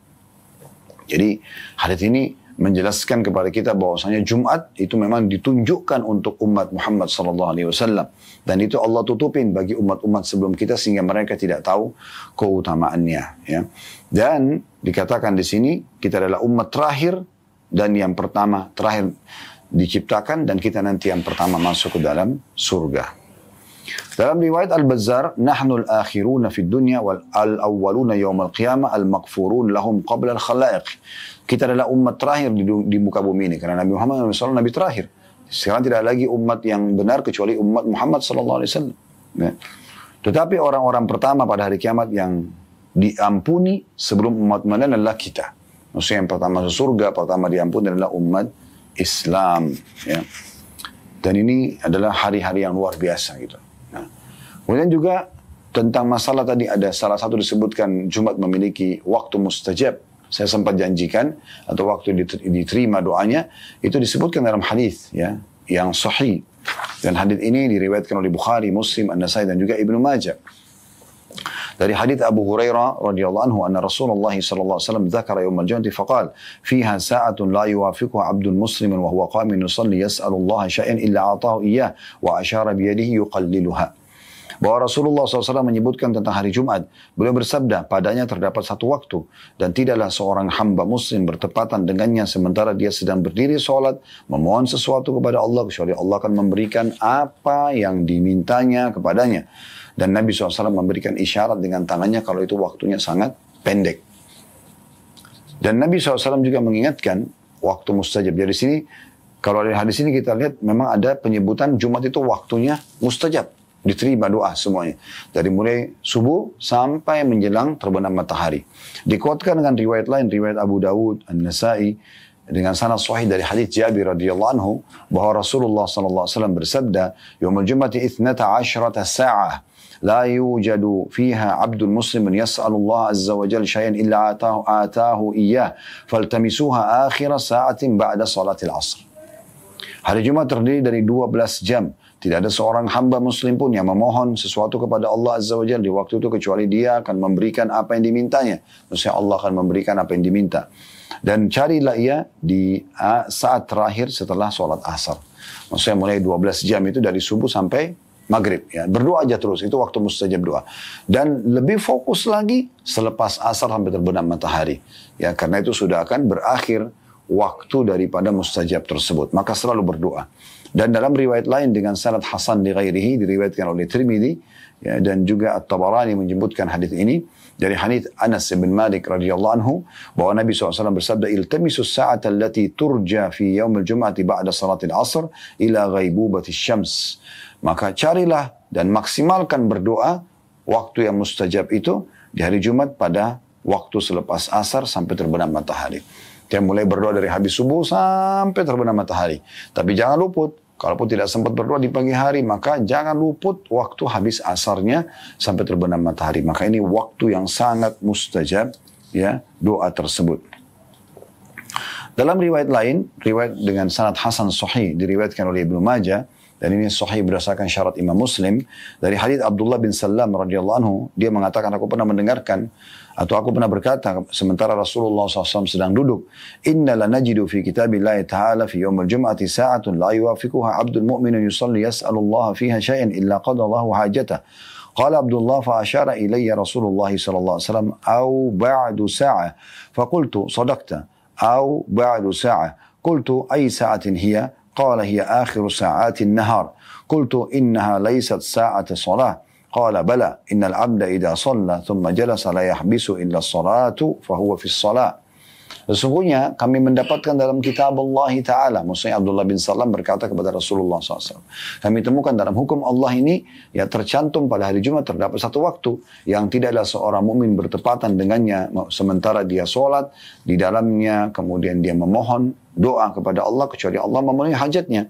Jadi hadits ini menjelaskan kepada kita bahwasanya Jumat itu memang ditunjukkan untuk umat Muhammad SAW. Dan itu Allah tutupin bagi umat-umat sebelum kita sehingga mereka tidak tahu keutamaannya. Ya. Dan dikatakan di sini kita adalah umat terakhir dan yang pertama terakhir diciptakan dan kita nanti yang pertama masuk ke dalam surga. Dalam riwayat Al-Bazzar, "Nahnul akhiruna fid dunya wal awwaluna yawmal qiyamah al-maghfurun lahum qabla al-khalaiq." Kita adalah umat terakhir di muka bumi ini karena Nabi Muhammad SAW Nabi terakhir. Sekarang tidak lagi umat yang benar kecuali umat Muhammad SAW. Ya. Tetapi orang-orang pertama pada hari kiamat yang diampuni sebelum umat lain adalah kita. Maksudnya yang pertama masuk surga, pertama diampuni adalah umat Islam. Ya. Dan ini adalah hari-hari yang luar biasa gitu. Nah. Kemudian juga tentang masalah tadi ada salah satu disebutkan Jumat memiliki waktu mustajab. Saya sempat janjikan atau waktu diterima doanya itu disebutkan dalam hadis ya yang sahih dan hadis ini diriwayatkan oleh Bukhari, Muslim, An-Nasai dan juga Ibnu Majah. Dari hadis Abu Hurairah radhiyallahu anhu anna Rasulullah sallallahu alaihi wasallam dzakara yaum al-jannati faqala fiha sa'atun la yuwafiquha 'abdun muslimun wa huwa qa'imun yusalli yas'alu Allah syai'an illa ataahu iyyah wa asyara bi yadihi yuqalliluha. Bahwa Rasulullah SAW menyebutkan tentang hari Jumat. Beliau bersabda, padanya terdapat satu waktu. Dan tidaklah seorang hamba muslim bertepatan dengannya sementara dia sedang berdiri sholat, memohon sesuatu kepada Allah, kecuali Allah akan memberikan apa yang dimintanya kepadanya. Dan Nabi SAW memberikan isyarat dengan tangannya kalau itu waktunya sangat pendek. Dan Nabi SAW juga mengingatkan waktu mustajab. Jadi sini, kalau dari hadis ini kita lihat memang ada penyebutan Jumat itu waktunya mustajab. Diterima doa semuanya. Dari mulai subuh sampai menjelang terbenam matahari. Dikuatkan dengan riwayat lain, riwayat Abu Dawud, An-Nasai, dengan sanad sahih dari hadis Jabir radhiyallahu anhu bahwa Rasulullah sallallahu alaihi wasallam bersabda, "Yaumul Jum'ati 12 sa'ah la yujadu fiha 'abdun muslimun yas'alu Allah azza wa jalla syai'an illa ataahu iyyah faltamisuha akhir sa'atin ba'da salatil 'ashr." Hari Jumat terdiri dari 12 jam. Tidak ada seorang hamba muslim pun yang memohon sesuatu kepada Allah Azza wa Jalla di waktu itu kecuali dia akan memberikan apa yang dimintanya. Maksudnya Allah akan memberikan apa yang diminta. Dan carilah ia di saat terakhir setelah sholat asar. Maksudnya mulai 12 jam itu dari subuh sampai maghrib. Ya. Berdoa aja terus, itu waktu mustajab doa. Dan lebih fokus lagi selepas asar sampai terbenam matahari. Ya, karena itu sudah akan berakhir waktu daripada mustajab tersebut. Maka selalu berdoa. Dan dalam riwayat lain dengan sanad hasan li ghairihi, diriwayatkan oleh Tirmidzi, ya, dan juga At-Tabarani menyebutkan hadis ini dari hadis Anas bin Malik radhiyallahu anhu bahwa Nabi SAW bersabda, "Iltamisus sa'ata allati turja fi yaumil jum'ati ba'da salatil 'ashr ila ghaibubati syams." Maka carilah dan maksimalkan berdoa waktu yang mustajab itu di hari Jumat pada waktu selepas asar sampai terbenam matahari. Dia mulai berdoa dari habis subuh sampai terbenam matahari. Tapi jangan luput. Kalaupun tidak sempat berdoa di pagi hari, maka jangan luput waktu habis asarnya sampai terbenam matahari. Maka ini waktu yang sangat mustajab, ya, doa tersebut. Dalam riwayat lain, riwayat dengan sanad hasan sahih diriwayatkan oleh Ibnu Majah, dan ini sahih berdasarkan syarat Imam Muslim, dari hadits Abdullah bin Salam radhiyallahu anhu, dia mengatakan, aku pernah mendengarkan atau aku pernah berkata sementara Rasulullah SAW sedang duduk, "Inna lanajidu fi kitabillahi ta'ala fi yawmil jum'ati sa'atun la yuwafiquha 'abdul mu'minun yusalli yas'alullaha fiha syai'an illa qadallahu hajatah." Qala Abdullah fa asyara ilayya Rasulullah sallallahu alaihi wasallam au ba'du sa'ah. Faqultu sadaqta au ba'du sa'ah. Qultu ay sa'atin hiya? Qala hiya akhiru sa'atin nahar. Qultu innaha laysat sa'ata salah. Qala bala innal 'abda idza shalla thumma jalasa la yahbisu illa as-salatu fa huwa fi as-salah. Sesungguhnya kami mendapatkan dalam kitab Allah Ta'ala. Maksudnya Abdullah bin Salam berkata kepada Rasulullah SAW. Kami temukan dalam hukum Allah ini, ya tercantum pada hari Jumat terdapat satu waktu yang tidak ada seorang mukmin bertepatan dengannya. Sementara dia sholat di dalamnya, kemudian dia memohon doa kepada Allah, kecuali Allah memenuhi hajatnya.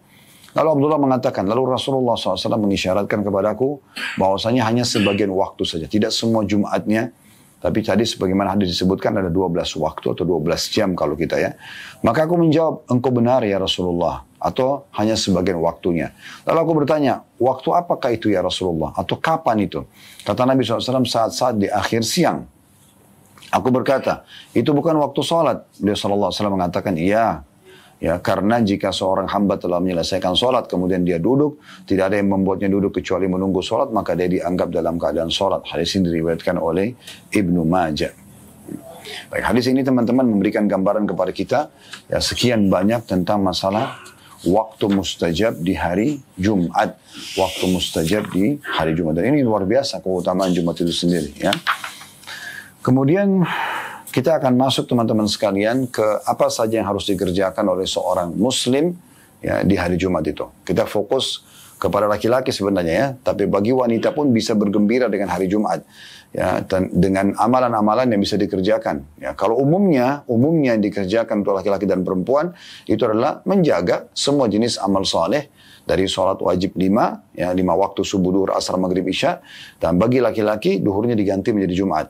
Lalu Abdullah mengatakan, lalu Rasulullah SAW mengisyaratkan kepadaku bahwasanya hanya sebagian waktu saja. Tidak semua Jumatnya. Tapi tadi sebagaimana hadis disebutkan ada 12 waktu atau 12 jam kalau kita ya. Maka aku menjawab, engkau benar ya Rasulullah. Atau hanya sebagian waktunya. Lalu aku bertanya, waktu apakah itu ya Rasulullah? Atau kapan itu? Kata Nabi SAW saat-saat di akhir siang. Aku berkata, itu bukan waktu sholat. Beliau SAW mengatakan, iya. Ya, karena jika seorang hamba telah menyelesaikan sholat, kemudian dia duduk, tidak ada yang membuatnya duduk kecuali menunggu sholat, maka dia dianggap dalam keadaan sholat. Hadis ini diriwayatkan oleh Ibnu Majah. Baik, hadis ini teman-teman memberikan gambaran kepada kita, ya sekian banyak tentang masalah waktu mustajab di hari Jumat. Waktu mustajab di hari Jumat. Dan ini luar biasa keutamaan Jumat itu sendiri. Ya. Kemudian kita akan masuk teman-teman sekalian ke apa saja yang harus dikerjakan oleh seorang muslim ya, di hari Jumat itu. Kita fokus kepada laki-laki sebenarnya ya, tapi bagi wanita pun bisa bergembira dengan hari Jumat ya, dengan amalan-amalan yang bisa dikerjakan. Ya, kalau umumnya yang dikerjakan untuk laki-laki dan perempuan itu adalah menjaga semua jenis amal saleh dari sholat wajib 5 waktu subuh, duhur, asar, maghrib, isya, dan bagi laki-laki duhurnya diganti menjadi Jumat.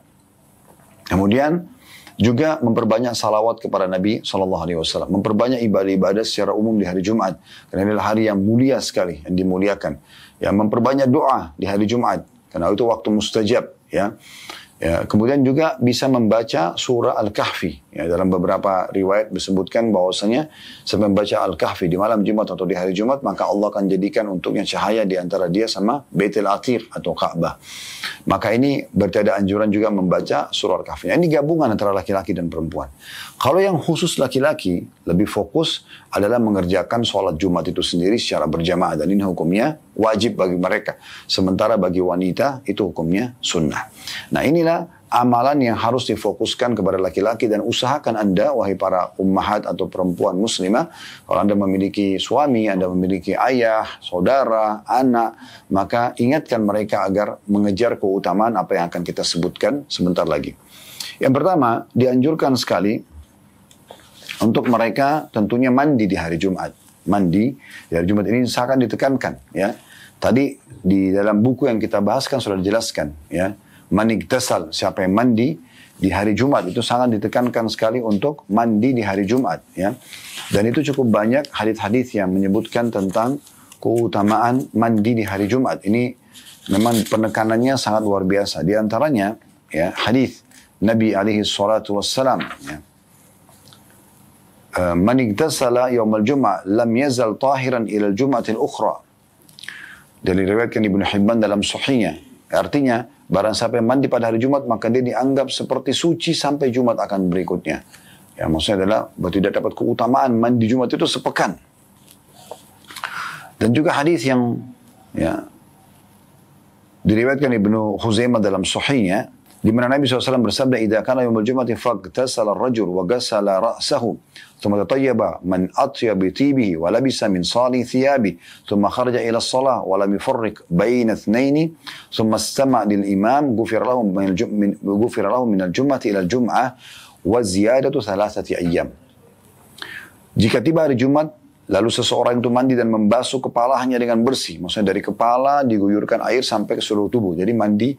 Kemudian juga memperbanyak salawat kepada Nabi SAW. Memperbanyak ibadah-ibadah secara umum di hari Jumat. Karena inilah hari yang mulia sekali, yang dimuliakan. Ya, memperbanyak doa di hari Jumat. Karena itu waktu mustajab. Ya. Ya, kemudian juga bisa membaca surah Al-Kahfi. Ya, dalam beberapa riwayat disebutkan bahwasanya sampai membaca Al-Kahfi di malam Jumat atau di hari Jumat, maka Allah akan jadikan untuknya cahaya di antara dia sama Baitul Atiq atau Ka'bah. Maka ini bertiada anjuran juga membaca surah Al-Kahfi. Ini gabungan antara laki-laki dan perempuan. Kalau yang khusus laki-laki, lebih fokus adalah mengerjakan sholat Jumat itu sendiri secara berjamaah. Dan ini hukumnya wajib bagi mereka. Sementara bagi wanita itu hukumnya sunnah. Nah inilah amalan yang harus difokuskan kepada laki-laki, dan usahakan Anda, wahai para ummahat atau perempuan muslimah, kalau Anda memiliki suami, Anda memiliki ayah, saudara, anak, maka ingatkan mereka agar mengejar keutamaan apa yang akan kita sebutkan sebentar lagi. Yang pertama, dianjurkan sekali untuk mereka tentunya mandi di hari Jumat. Mandi di hari Jumat ini sangat ditekankan, ya. Tadi di dalam buku yang kita bahas kan sudah dijelaskan, ya. Manigtasal, siapa yang mandi di hari Jumat, itu sangat ditekankan sekali untuk mandi di hari Jumat, ya. Dan itu cukup banyak hadis-hadis yang menyebutkan tentang keutamaan mandi di hari Jumat. Ini memang penekanannya sangat luar biasa. Di antaranya, ya, hadis Nabi alaihi salatu wassalam, ya. Man igtasala yaumal Jum'ah lam yazal tahiran ila al-jum'atil ukhra. Dari riwayatkan Ibnu Hibban dalam sahihnya. Artinya, barang siapa yang mandi pada hari Jumat, maka dia dianggap seperti suci sampai Jumat akan berikutnya. Ya, maksudnya adalah tidak dapat keutamaan mandi Jumat itu sepekan. Dan juga hadis yang, ya, diriwayatkan Ibnu Khuzaimah dalam sahihnya, di mana Nabi SAW bersabda, "Idza kana yaumul jum'ati faghtasala ar-rajul wa ghassala ra'sahu, thumma tatayyaba man atyabi tibihi wa labisa min sali thiyabi, thumma kharaja ila as-salah wa lam yufarriq baina ithnaini, thumma istama' lil imam, ghufira lahu min al-jum'ati ila al-jum'ah wa ziyadatu thalathati ayyam." Jika tiba hari Jumat, lalu seseorang itu mandi dan membasuh kepalanya dengan bersih, maksudnya dari kepala diguyurkan air sampai ke seluruh tubuh, jadi mandi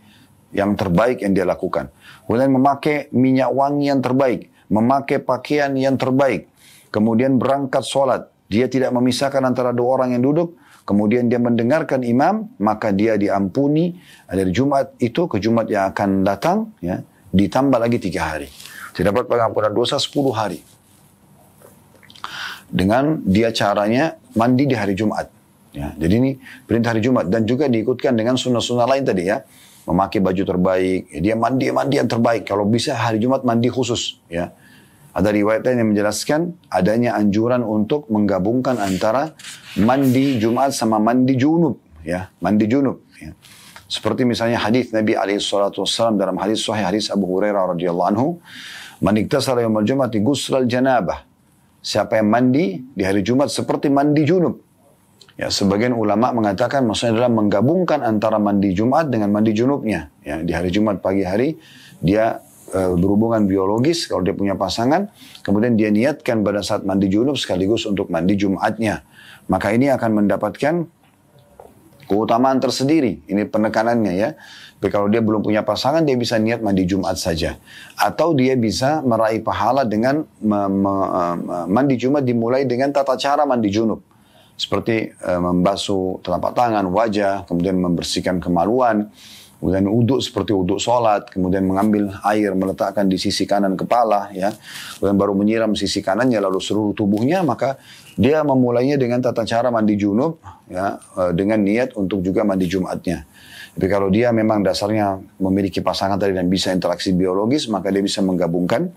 yang terbaik yang dia lakukan. Kemudian memakai minyak wangi yang terbaik, memakai pakaian yang terbaik, kemudian berangkat sholat. Dia tidak memisahkan antara dua orang yang duduk, kemudian dia mendengarkan imam, maka dia diampuni dari Jumat itu ke Jumat yang akan datang, ya, ditambah lagi 3 hari. Dia dapat pengampunan dosa 10 hari. Dengan dia caranya mandi di hari Jumat. Ya, jadi ini perintah hari Jumat, dan juga diikutkan dengan sunnah-sunnah lain tadi, ya. Memakai baju terbaik, ya, dia mandi yang terbaik. Kalau bisa hari Jumat mandi khusus, ya. Ada riwayat yang menjelaskan adanya anjuran untuk menggabungkan antara mandi Jumat sama mandi junub, ya, mandi junub, ya. Seperti misalnya hadis Nabi SAW dalam hadis sahih, hadis Abu Hurairah radhiyallahu anhu, "Man iktasala yaumul jum'ati ghusral janabah." Siapa yang mandi di hari Jumat seperti mandi junub. Ya, sebagian ulama mengatakan maksudnya adalah menggabungkan antara mandi Jumat dengan mandi junubnya. Ya, di hari Jumat pagi hari dia berhubungan biologis kalau dia punya pasangan, kemudian dia niatkan pada saat mandi junub sekaligus untuk mandi Jumatnya. Maka ini akan mendapatkan keutamaan tersendiri. Ini penekanannya, ya. Tapi kalau dia belum punya pasangan, dia bisa niat mandi Jumat saja. Atau dia bisa meraih pahala dengan mandi Jumat dimulai dengan tata cara mandi junub. Seperti membasuh telapak tangan, wajah, kemudian membersihkan kemaluan, kemudian uduk seperti uduk sholat, kemudian mengambil air meletakkan di sisi kanan kepala, ya, kemudian baru menyiram sisi kanannya lalu seluruh tubuhnya, maka dia memulainya dengan tata cara mandi junub, ya, dengan niat untuk juga mandi Jumatnya. Tapi kalau dia memang dasarnya memiliki pasangan tadi dan bisa interaksi biologis, maka dia bisa menggabungkan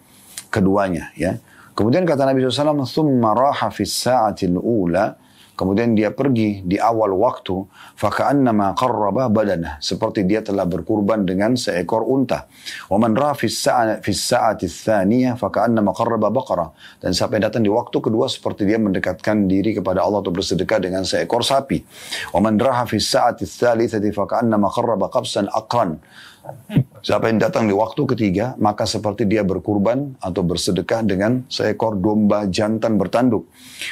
keduanya, ya. Kemudian kata Nabi SAW, "Thumma raha fis sa'atil ula." Kemudian dia pergi di awal waktu, faka'annama qarraba badanah, seperti dia telah berkurban dengan seekor unta. Wa man ra'a fis sa'ati tsaniyah faka'annama qarraba baqarah. Dan siapa yang datang di waktu kedua seperti dia mendekatkan diri kepada Allah atau bersedekah dengan seekor sapi. Wa man ra'a fis sa'ati tsalitsati faka'annama qarraba qabsan aqran. Siapa yang datang di waktu ketiga, maka seperti dia berkurban atau bersedekah dengan seekor domba jantan bertanduk.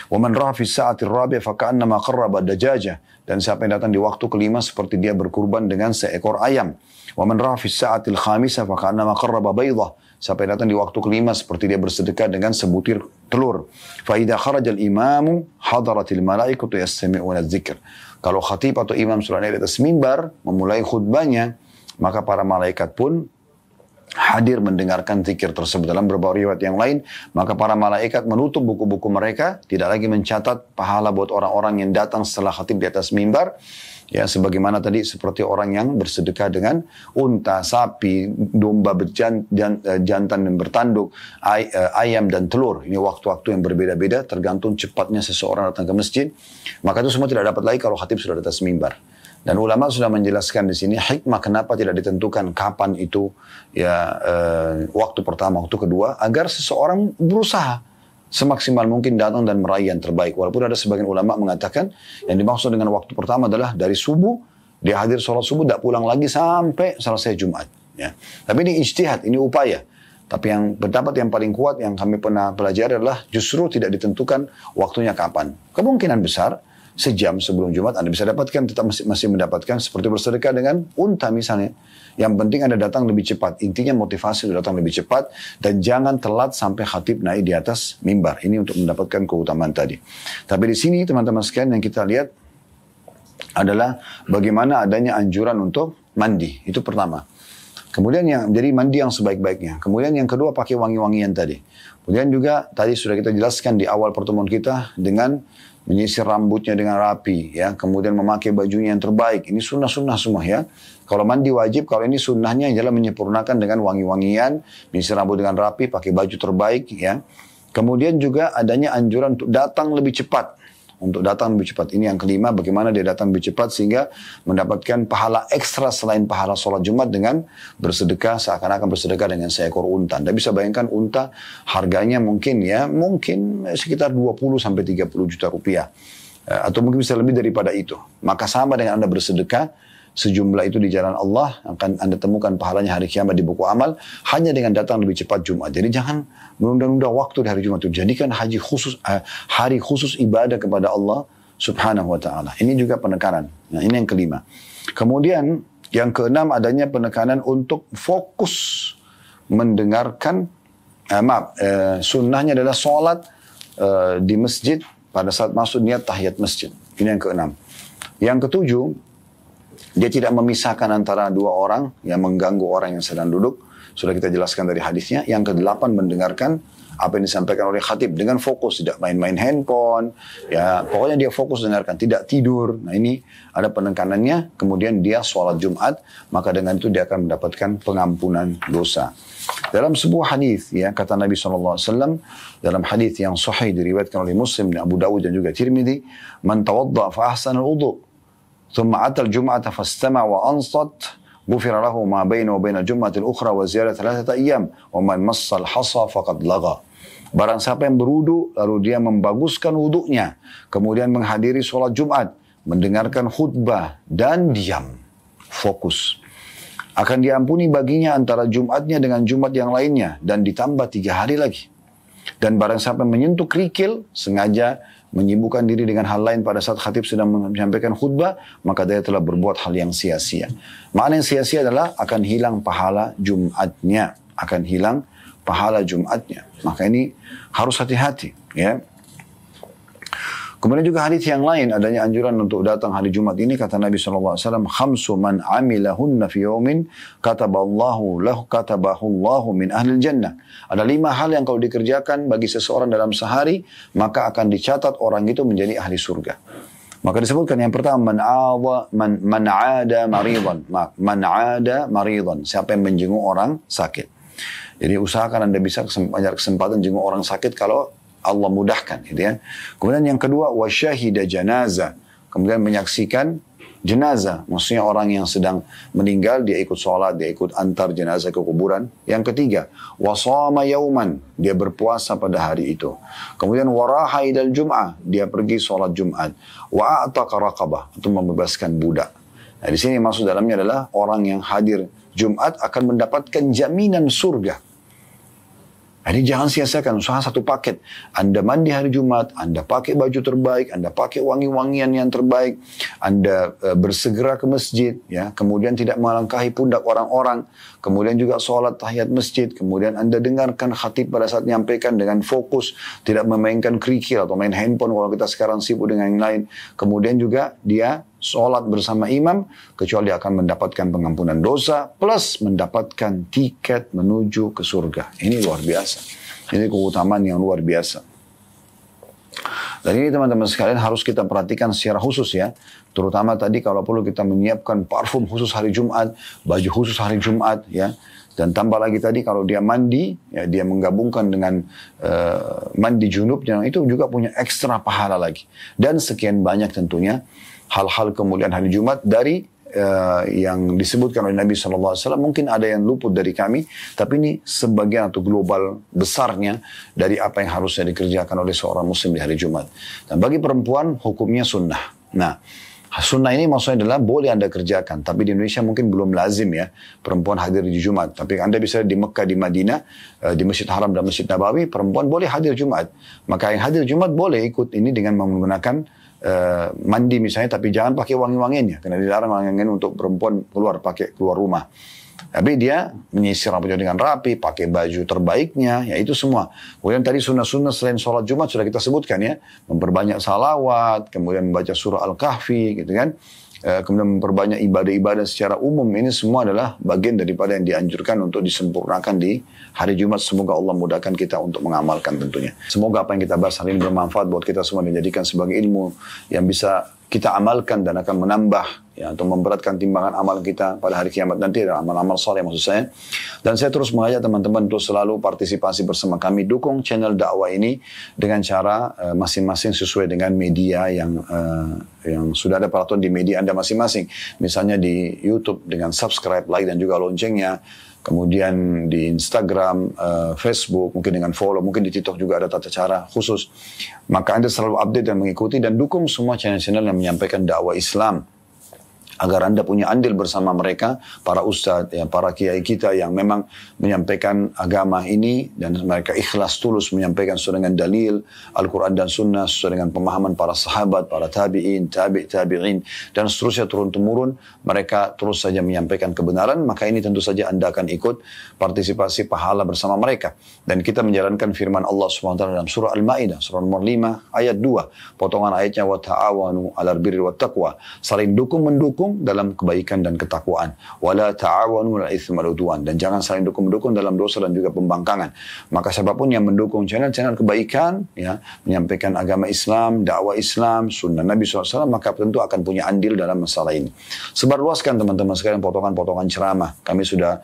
Wa man ra'a fi sa'ati ar-rabi' faka'annama qarraba dajajah. Dan siapa yang datang di waktu kelima seperti dia berkurban dengan seekor ayam. Wa man ra'a fi sa'ati al-khamisah faka'annama qarraba baydah. Siapa yang datang di waktu kelima seperti dia bersedekah dengan sebutir telur. Fa idza kharaja al-imamu hadaratil malaikatu yastami'una adz-dzikr. Kalau khatib atau imam sudah naik di atas mimbar memulai khutbahnya, maka para malaikat pun hadir mendengarkan zikir tersebut. Dalam beberapa riwayat yang lain, maka para malaikat menutup buku-buku mereka, tidak lagi mencatat pahala buat orang-orang yang datang setelah khatib di atas mimbar. Ya, sebagaimana tadi seperti orang yang bersedekah dengan unta, sapi, domba jantan dan bertanduk, ayam dan telur. Ini waktu-waktu yang berbeda-beda tergantung cepatnya seseorang datang ke masjid. Maka itu semua tidak dapat lagi kalau khatib sudah di atas mimbar. Dan ulama sudah menjelaskan di sini hikmah kenapa tidak ditentukan kapan itu ya waktu pertama, waktu kedua, agar seseorang berusaha semaksimal mungkin datang dan meraih yang terbaik. Walaupun ada sebagian ulama mengatakan yang dimaksud dengan waktu pertama adalah dari subuh, dia hadir sholat subuh, tidak pulang lagi sampai selesai Jumat. Ya. Tapi ini ijtihad, ini upaya. Tapi yang pendapat yang paling kuat yang kami pernah pelajari adalah justru tidak ditentukan waktunya kapan. Kemungkinan besar sejam sebelum Jumat Anda bisa dapatkan, tetap masih mendapatkan, seperti bersedekah dengan unta misalnya. Yang penting Anda datang lebih cepat. Intinya motivasi untuk datang lebih cepat dan jangan telat sampai khatib naik di atas mimbar. Ini untuk mendapatkan keutamaan tadi. Tapi di sini teman-teman sekalian yang kita lihat adalah bagaimana adanya anjuran untuk mandi. Itu pertama. Kemudian jadi mandi yang sebaik-baiknya. Kemudian yang kedua pakai wangi-wangian tadi. Kemudian juga tadi sudah kita jelaskan di awal pertemuan kita dengan menyisir rambutnya dengan rapi, ya. Kemudian memakai bajunya yang terbaik. Ini sunnah-sunnah semua, ya. Kalau mandi wajib, kalau ini sunnahnya adalah menyempurnakan dengan wangi-wangian, menyisir rambut dengan rapi, pakai baju terbaik, ya. Kemudian juga adanya anjuran untuk datang lebih cepat. Untuk datang lebih cepat. Ini yang kelima, bagaimana dia datang lebih cepat sehingga mendapatkan pahala ekstra selain pahala sholat Jumat dengan bersedekah, seakan-akan bersedekah dengan seekor unta. Anda bisa bayangkan unta harganya mungkin sekitar 20 sampai 30 juta rupiah. Atau mungkin bisa lebih daripada itu. Maka sama dengan Anda bersedekah, sejumlah itu di jalan Allah akan Anda temukan pahalanya hari kiamat di buku amal hanya dengan datang lebih cepat Jumat. Jadi jangan menunda-nunda waktu di hari Jumat itu. Jadikan hari khusus ibadah kepada Allah Subhanahu wa taala. Ini juga penekanan. Nah, ini yang kelima. Kemudian yang keenam adanya penekanan untuk fokus mendengarkan sunnahnya adalah sholat di masjid pada saat masuk niat tahiyat masjid. Ini yang keenam. Yang ketujuh, dia tidak memisahkan antara dua orang yang mengganggu orang yang sedang duduk. Sudah kita jelaskan dari hadisnya. Yang kedelapan, mendengarkan apa yang disampaikan oleh khatib dengan fokus, tidak main-main handphone. Ya, pokoknya dia fokus dengarkan, tidak tidur. Nah, ini ada penekanannya. Kemudian dia sholat Jumat, maka dengan itu dia akan mendapatkan pengampunan dosa. Dalam sebuah hadis, ya, kata Nabi SAW, dalam hadis yang sahih diriwayatkan oleh Muslim, Abu Dawud dan juga Tirmidzi, "Man tawadda fa ahsana al-wudu, thumma ata al-jum'ata fastama' wa ansat, غفر له ما بينه وبين الجمعة الأخرى وزيادة 3 أيام ومن مص الحصى فقد لغى." Barang siapa yang berwudu lalu dia membaguskan wudunya, kemudian menghadiri sholat Jumat, mendengarkan khutbah dan diam, fokus, akan diampuni baginya antara Jumatnya dengan Jumat yang lainnya dan ditambah 3 hari lagi. Dan barang siapa yang menyentuh kerikil sengaja menyibukkan diri dengan hal lain pada saat khatib sedang menyampaikan khutbah, maka dia telah berbuat hal yang sia-sia. Makna yang sia-sia adalah akan hilang pahala Jumatnya. Akan hilang pahala Jumatnya. Maka ini harus hati-hati, ya. Kemudian juga hadis yang lain adanya anjuran untuk datang hari Jumat ini, kata Nabi SAW, "Khamsu man amilahunna fi yawmin kataballahu min ahlil jannah." Ada 5 hal yang kalau dikerjakan bagi seseorang dalam sehari, maka akan dicatat orang itu menjadi ahli surga. Maka disebutkan yang pertama, man aada maridan, siapa yang menjenguk orang sakit. Jadi usahakan Anda bisa kesempatan jenguk orang sakit kalau Allah mudahkan, gitu ya. Kemudian yang kedua, wasyahida janazah, kemudian menyaksikan jenazah, maksudnya orang yang sedang meninggal, dia ikut sholat, dia ikut antar jenazah ke kuburan. Yang ketiga, wasama yauman, dia berpuasa pada hari itu. Kemudian waraha idal jum'ah, dia pergi sholat Jumat. Wa a'taqa raqabah, untuk membebaskan budak. Nah, di sini maksud dalamnya adalah orang yang hadir Jumat akan mendapatkan jaminan surga. Jadi jangan sia-siakan usaha satu paket. Anda mandi hari Jumat, Anda pakai baju terbaik, Anda pakai wangi-wangian yang terbaik, Anda bersegera ke masjid, ya, kemudian tidak melangkahi pundak orang-orang, kemudian juga sholat tahiyat masjid, kemudian Anda dengarkan khatib pada saat menyampaikan dengan fokus, tidak memainkan kerikil atau main handphone kalau kita sekarang sibuk dengan yang lain. Kemudian juga dia sholat bersama imam, kecuali akan mendapatkan pengampunan dosa, plus mendapatkan tiket menuju ke surga. Ini luar biasa. Ini keutamaan yang luar biasa. Dan ini teman-teman sekalian harus kita perhatikan secara khusus, ya. Terutama tadi kalau perlu kita menyiapkan parfum khusus hari Jumat, baju khusus hari Jumat, ya. Dan tambah lagi tadi kalau dia mandi, ya dia menggabungkan dengan mandi junubnya, itu juga punya ekstra pahala lagi. Dan sekian banyak tentunya hal-hal kemuliaan hari Jumat dari yang disebutkan oleh Nabi SAW. Mungkin ada yang luput dari kami, tapi ini sebagian atau global besarnya dari apa yang harusnya dikerjakan oleh seorang muslim di hari Jumat. Dan bagi perempuan hukumnya sunnah. Nah, sunnah ini maksudnya adalah boleh Anda kerjakan, tapi di Indonesia mungkin belum lazim ya perempuan hadir di Jumat. Tapi Anda bisa di Mekah, di Madinah, di Masjid Haram dan Masjid Nabawi, perempuan boleh hadir Jumat. Maka yang hadir Jumat boleh ikut ini dengan menggunakan mandi misalnya, tapi jangan pakai wangi-wangiannya, karena dilarang wangi-wangian untuk perempuan keluar rumah. Tapi dia menyisir rambutnya dengan rapi, pakai baju terbaiknya, ya itu semua. Kemudian tadi sunnah-sunnah selain sholat Jumat sudah kita sebutkan ya. Memperbanyak salawat, kemudian membaca surah Al-Kahfi gitu kan. Kemudian memperbanyak ibadah-ibadah secara umum. Ini semua adalah bagian daripada yang dianjurkan untuk disempurnakan di hari Jumat. Semoga Allah mudahkan kita untuk mengamalkan tentunya. Semoga apa yang kita bahas hari ini bermanfaat buat kita semua, dijadikan sebagai ilmu yang bisa kita amalkan dan akan menambah ya, untuk memberatkan timbangan amal kita pada hari kiamat nanti, dan amal-amal soleh maksud saya. Dan saya terus mengajak teman-teman untuk selalu partisipasi bersama kami, dukung channel dakwah ini dengan cara masing-masing sesuai dengan media yang sudah ada peraturan di media Anda masing-masing. Misalnya di YouTube dengan subscribe, like dan juga loncengnya. Kemudian di Instagram, Facebook, mungkin dengan follow, mungkin di TikTok juga ada tata cara khusus. Maka Anda selalu update dan mengikuti, dan dukung semua channel-channel yang menyampaikan dakwah Islam, agar Anda punya andil bersama mereka, para ustadz, ya, para kiai kita yang memang menyampaikan agama ini, dan mereka ikhlas tulus menyampaikan sesuai dengan dalil, Al-Quran dan Sunnah, sesuai dengan pemahaman para sahabat, para tabi'in, tabi'in, dan seterusnya turun-temurun. Mereka terus saja menyampaikan kebenaran, maka ini tentu saja Anda akan ikut partisipasi pahala bersama mereka. Dan kita menjalankan firman Allah SWT dalam surah Al-Ma'idah, surah nomor 5, ayat 2. Potongan ayatnya, wa ta'awanu 'alal birri wat taqwa. Saling dukung-mendukung dalam kebaikan dan ketakwaan. Wala ta'awanu 'alal itsmi wal 'udwan, dan jangan saling dukung-mendukung dalam dosa dan juga pembangkangan. Maka siapapun yang mendukung channel-channel kebaikan, ya, menyampaikan agama Islam, dakwah Islam, sunnah Nabi SAW, maka tentu akan punya andil dalam masalah ini. Sebarluaskan teman-teman sekalian potongan-potongan ceramah. Kami sudah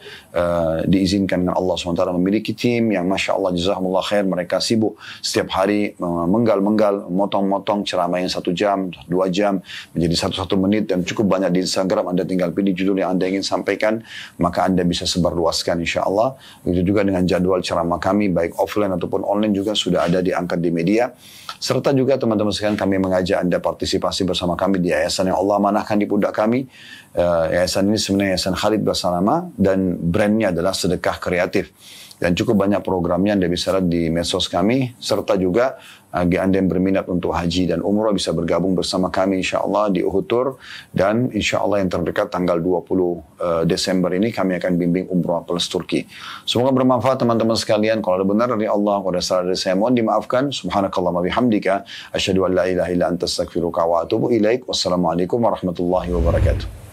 diizinkan dengan Allah SWT memiliki tim yang Masya Allah, jazakumullah khair, mereka sibuk setiap hari menggal-menggal, motong-motong ceramah yang 1 jam, 2 jam, menjadi 1 menit, dan cukup banyak di Instagram. Anda tinggal pilih judul yang Anda ingin sampaikan, maka Anda bisa sebarluaskan insya Allah. Itu juga dengan jadwal ceramah kami, baik offline ataupun online juga sudah ada diangkat di media. Serta juga teman-teman sekalian, kami mengajak Anda partisipasi bersama kami di yayasan yang Allah manahkan di pundak kami. Yayasan ini sebenarnya Yayasan Khalid Basalamah, dan brandnya adalah sedekah kreatif. Dan cukup banyak programnya Anda bisa lihat di medsos kami. Serta juga bagi Anda yang berminat untuk haji dan umrah bisa bergabung bersama kami insyaAllah di Uhud Tour. Dan insyaAllah yang terdekat tanggal 20 Desember ini kami akan bimbing umrah plus Turki. Semoga bermanfaat teman-teman sekalian. Kalau ada benar dari Allah, kalau ada salah dari saya, mohon dimaafkan. Subhanakallahumma bihamdika, asyhadu an la ilaha illa anta astaghfiruka wa atubu ilaik. Wassalamualaikum warahmatullahi wabarakatuh.